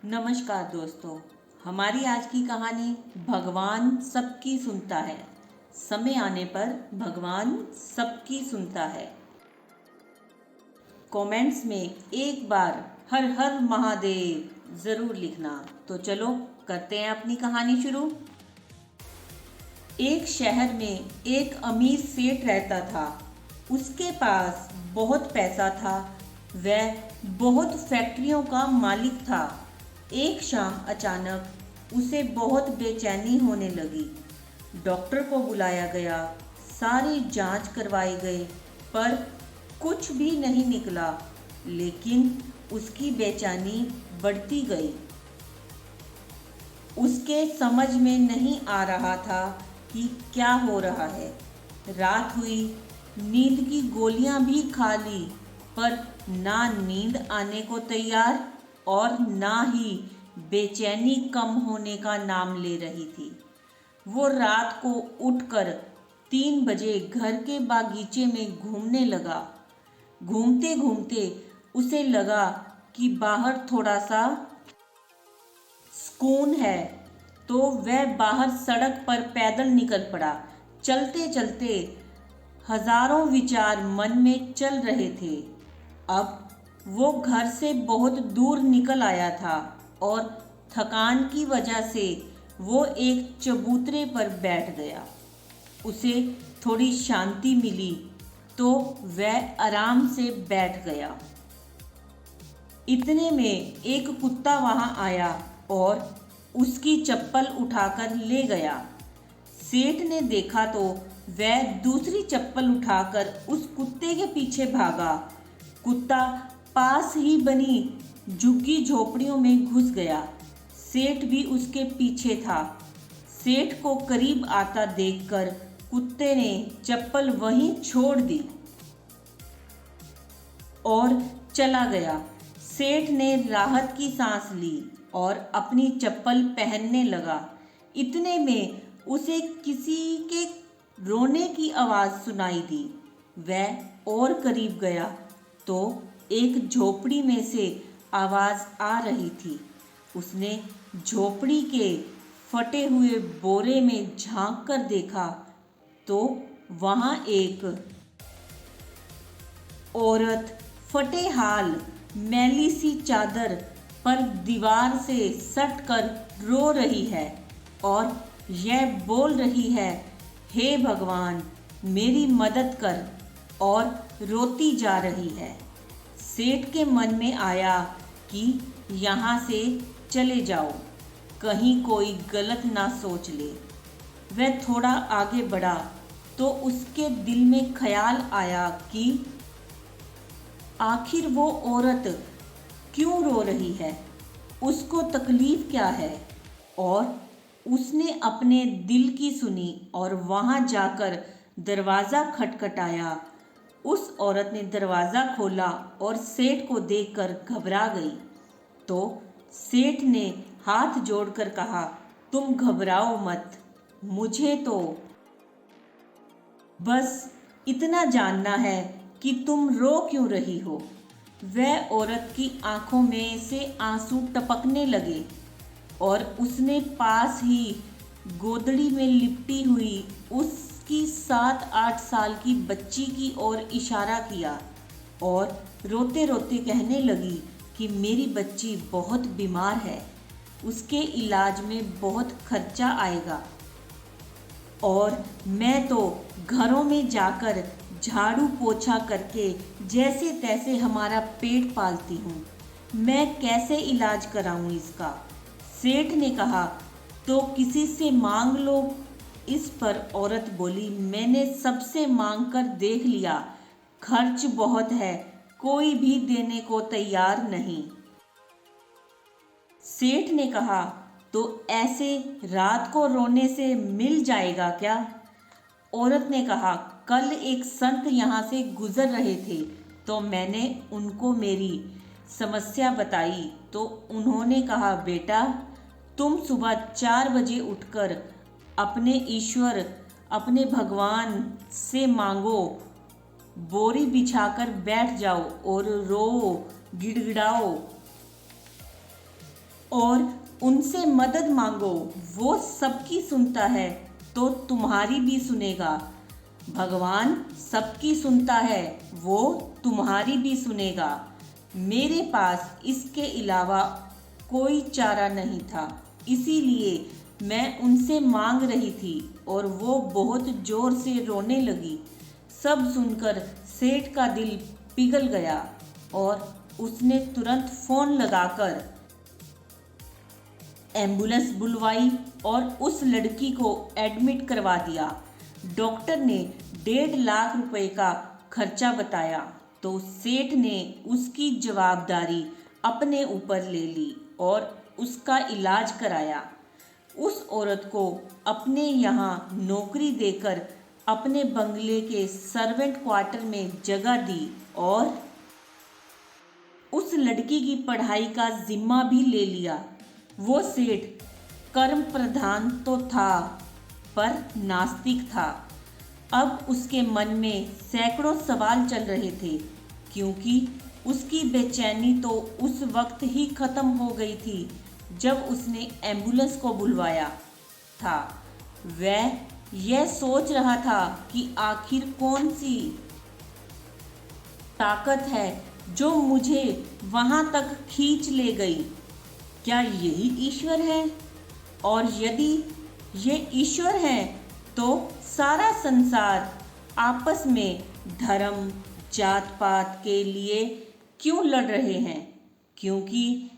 नमस्कार दोस्तों। हमारी आज की कहानी भगवान सबकी सुनता है। समय आने पर भगवान सबकी सुनता है। कमेंट्स में एक बार हर हर महादेव ज़रूर लिखना। तो चलो करते हैं अपनी कहानी शुरू। एक शहर में एक अमीर सेठ रहता था। उसके पास बहुत पैसा था। वह बहुत फैक्ट्रियों का मालिक था। एक शाम अचानक उसे बहुत बेचैनी होने लगी। डॉक्टर को बुलाया गया, सारी जांच करवाई गई, पर कुछ भी नहीं निकला। लेकिन उसकी बेचैनी बढ़ती गई। उसके समझ में नहीं आ रहा था कि क्या हो रहा है। रात हुई, नींद की गोलियां भी खा ली, पर ना नींद आने को तैयार और ना ही बेचैनी कम होने का नाम ले रही थी। वो रात को उठकर 3 बजे घर के बागीचे में घूमने लगा। घूमते घूमते उसे लगा कि बाहर थोड़ा सा सुकून है, तो वह बाहर सड़क पर पैदल निकल पड़ा। चलते चलते हजारों विचार मन में चल रहे थे। अब वो घर से बहुत दूर निकल आया था और थकान की वजह से वो एक चबूतरे पर बैठ गया। उसे थोड़ी शांति मिली तो वह आराम से बैठ गया। इतने में एक कुत्ता वहां आया और उसकी चप्पल उठाकर ले गया। सेठ ने देखा तो वह दूसरी चप्पल उठाकर उस कुत्ते के पीछे भागा। कुत्ता पास ही बनी झुग्गी झोपड़ियों में घुस गया। सेठ भी उसके पीछे था। सेठ को करीब आता देखकर कुत्ते ने चप्पल वहीं छोड़ दी और चला गया। सेठ ने राहत की सांस ली और अपनी चप्पल पहनने लगा। इतने में उसे किसी के रोने की आवाज़ सुनाई दी। वह और करीब गया तो एक झोपड़ी में से आवाज़ आ रही थी। उसने झोपड़ी के फटे हुए बोरे में झांक कर देखा तो वहाँ एक औरत फटे हाल मैली सी चादर पर दीवार से सट कर रो रही है और यह बोल रही है, हे भगवान मेरी मदद कर, और रोती जा रही है। सेठ के मन में आया कि यहाँ से चले जाओ, कहीं कोई गलत ना सोच ले। वह थोड़ा आगे बढ़ा तो उसके दिल में ख्याल आया कि आखिर वो औरत क्यों रो रही है, उसको तकलीफ क्या है। और उसने अपने दिल की सुनी और वहाँ जाकर दरवाज़ा खटखटाया। उस औरत ने दरवाज़ा खोला और सेठ को देखकर घबरा गई। तो सेठ ने हाथ जोड़कर कहा, तुम घबराओ मत, मुझे तो बस इतना जानना है कि तुम रो क्यों रही हो। वह औरत की आंखों में से आंसू टपकने लगे और उसने पास ही गोदड़ी में लिपटी हुई उसकी 7-8 साल की बच्ची की ओर इशारा किया और रोते रोते कहने लगी कि मेरी बच्ची बहुत बीमार है, उसके इलाज में बहुत खर्चा आएगा और मैं तो घरों में जाकर झाड़ू पोछा करके जैसे तैसे हमारा पेट पालती हूँ, मैं कैसे इलाज कराऊँ इसका। सेठ ने कहा, तो किसी से मांग लो। इस पर औरत बोली, मैंने सबसे मांग कर देख लिया, खर्च बहुत है, कोई भी देने को तैयार नहीं। सेठ ने कहा, तो ऐसे रात को रोने से मिल जाएगा क्या। औरत ने कहा, कल एक संत यहाँ से गुजर रहे थे तो मैंने उनको मेरी समस्या बताई तो उन्होंने कहा, बेटा तुम सुबह 4 बजे उठकर अपने ईश्वर, अपने भगवान से मांगो, बोरी बिछाकर बैठ जाओ और रो, गिड़गिड़ाओ। और उनसे मदद मांगो, वो सबकी सुनता है तो तुम्हारी भी सुनेगा। भगवान सबकी सुनता है, वो तुम्हारी भी सुनेगा। मेरे पास इसके अलावा कोई चारा नहीं था, इसीलिए मैं उनसे मांग रही थी और वो बहुत जोर से रोने लगी। सब सुनकर सेठ का दिल पिघल गया और उसने तुरंत फ़ोन लगाकर एम्बुलेंस बुलवाई और उस लड़की को एडमिट करवा दिया। डॉक्टर ने 1.5 लाख रुपए का खर्चा बताया तो सेठ ने उसकी जवाबदारी अपने ऊपर ले ली और उसका इलाज कराया। उस औरत को अपने यहाँ नौकरी देकर अपने बंगले के सर्वेंट क्वार्टर में जगह दी और उस लड़की की पढ़ाई का जिम्मा भी ले लिया। वो सेठ कर्म प्रधान तो था पर नास्तिक था। अब उसके मन में सैकड़ों सवाल चल रहे थे, क्योंकि उसकी बेचैनी तो उस वक्त ही खत्म हो गई थी जब उसने एम्बुलेंस को बुलवाया था। वह यह सोच रहा था कि आखिर कौन सी ताकत है जो मुझे वहां तक खींच ले गई। क्या यही ईश्वर है? और यदि ये ईश्वर है तो सारा संसार आपस में धर्म जात पात के लिए क्यों लड़ रहे हैं? क्योंकि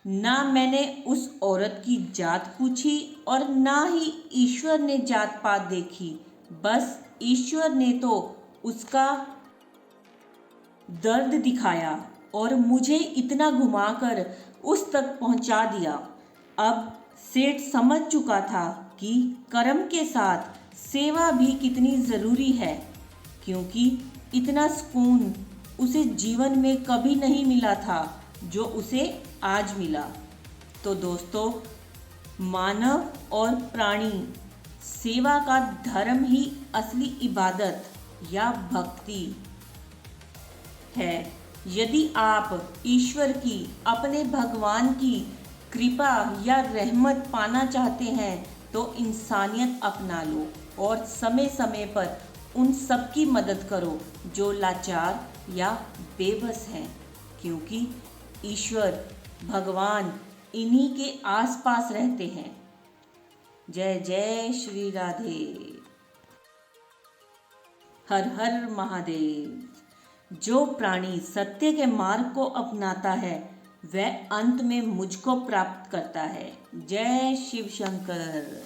ना मैंने उस औरत की जात पूछी और ना ही ईश्वर ने जात पात देखी। बस ईश्वर ने तो उसका दर्द दिखाया और मुझे इतना घुमाकर उस तक पहुंचा दिया। अब सेठ समझ चुका था कि कर्म के साथ सेवा भी कितनी ज़रूरी है, क्योंकि इतना सुकून उसे जीवन में कभी नहीं मिला था जो उसे आज मिला। तो दोस्तों, मानव और प्राणी सेवा का धर्म ही असली इबादत या भक्ति है। यदि आप ईश्वर की, अपने भगवान की कृपा या रहमत पाना चाहते हैं तो इंसानियत अपना लो और समय समय पर उन सब की मदद करो जो लाचार या बेबस हैं, क्योंकि ईश्वर भगवान इन्हीं के आसपास रहते हैं। जय जय श्री राधे। हर हर महादेव। जो प्राणी सत्य के मार्ग को अपनाता है वह अंत में मुझको प्राप्त करता है। जय शिव शंकर।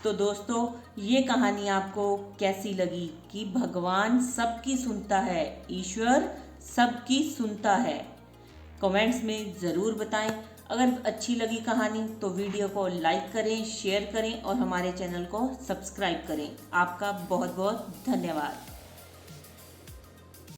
तो दोस्तों, ये कहानी आपको कैसी लगी कि भगवान सबकी सुनता है, ईश्वर सबकी सुनता है? कमेंट्स में ज़रूर बताएं। अगर अच्छी लगी कहानी तो वीडियो को लाइक करें, शेयर करें और हमारे चैनल को सब्सक्राइब करें। आपका बहुत बहुत धन्यवाद।